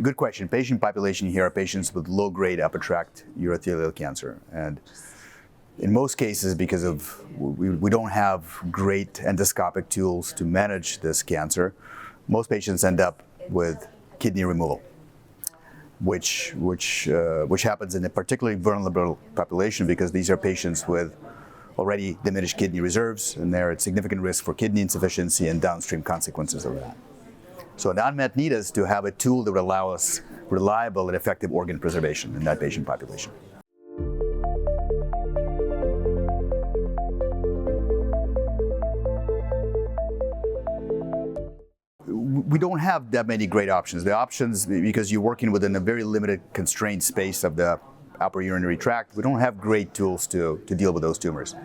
good question. Patient population here are patients with low-grade upper tract urothelial cancer. And in most cases, because of we don't have great endoscopic tools to manage this cancer, most patients end up with kidney removal, which happens in a particularly vulnerable population because these are patients with already diminished kidney reserves, and they're at significant risk for kidney insufficiency and downstream consequences of that. So the unmet need is to have a tool that would allow us reliable and effective organ preservation in that patient population. We don't have that many great options. The options, because you're working within a very limited constrained space of the upper urinary tract, we don't have great tools to deal with those tumors.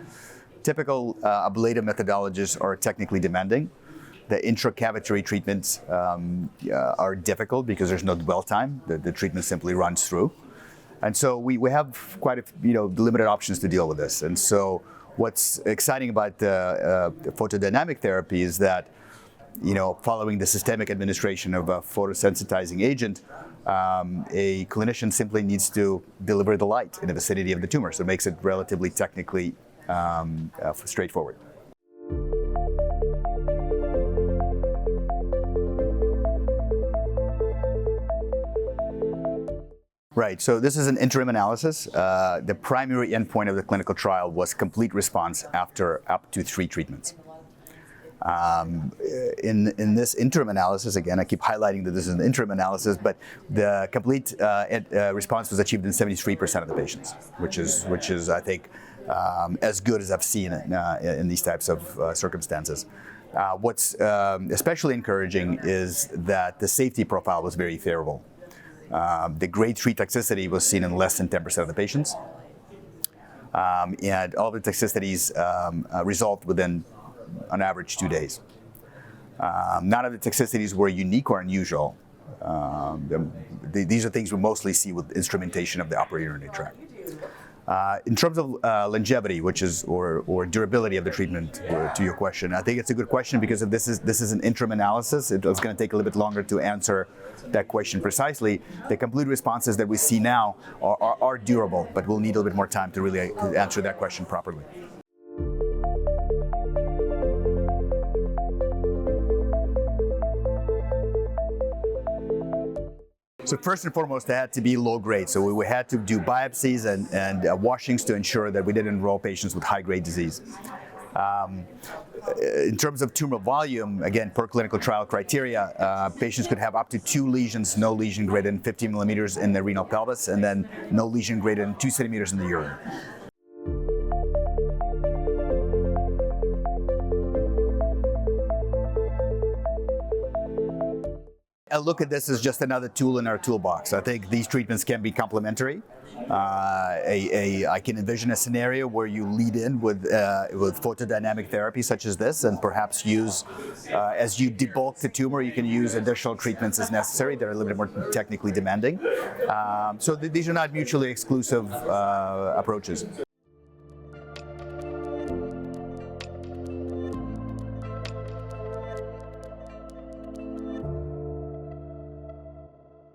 Typical ablative methodologies are technically demanding. The intracavitary treatments are difficult because there's no dwell time. The treatment simply runs through. And so we have quite a limited options to deal with this. And so what's exciting about the photodynamic therapy is that following the systemic administration of a photosensitizing agent, a clinician simply needs to deliver the light in the vicinity of the tumor. So it makes it relatively technically straightforward. Right, so this is an interim analysis. The primary endpoint of the clinical trial was complete response after up to 3 treatments. In this interim analysis, again, I keep highlighting that this is an interim analysis, but the complete response was achieved in 73% of the patients, which is I think, as good as I've seen in these types of circumstances. What's especially encouraging is that the safety profile was very favorable. The grade 3 toxicity was seen in less than 10% of the patients, and all the toxicities resolved within on average 2 days. None of the toxicities were unique or unusual. These are things we mostly see with instrumentation of the upper urinary tract. In terms of longevity, or durability of the treatment, to your question, I think it's a good question because if this is an interim analysis. It's going to take a little bit longer to answer that question precisely. The complete responses that we see now are durable, but we'll need a little bit more time to really answer that question properly. So first and foremost, they had to be low grade. So we had to do biopsies and washings to ensure that we didn't enroll patients with high-grade disease. In terms of tumor volume, again, per clinical trial criteria, patients could have up to 2 lesions, no lesion greater than 50 millimeters in the renal pelvis, and then no lesion greater than 2 centimeters in the urine. I look at this as just another tool in our toolbox. I think these treatments can be complementary. I can envision a scenario where you lead in with photodynamic therapy such as this, and perhaps use, as you debulk the tumor, you can use additional treatments as necessary. They're a little bit more technically demanding. So these are not mutually exclusive approaches.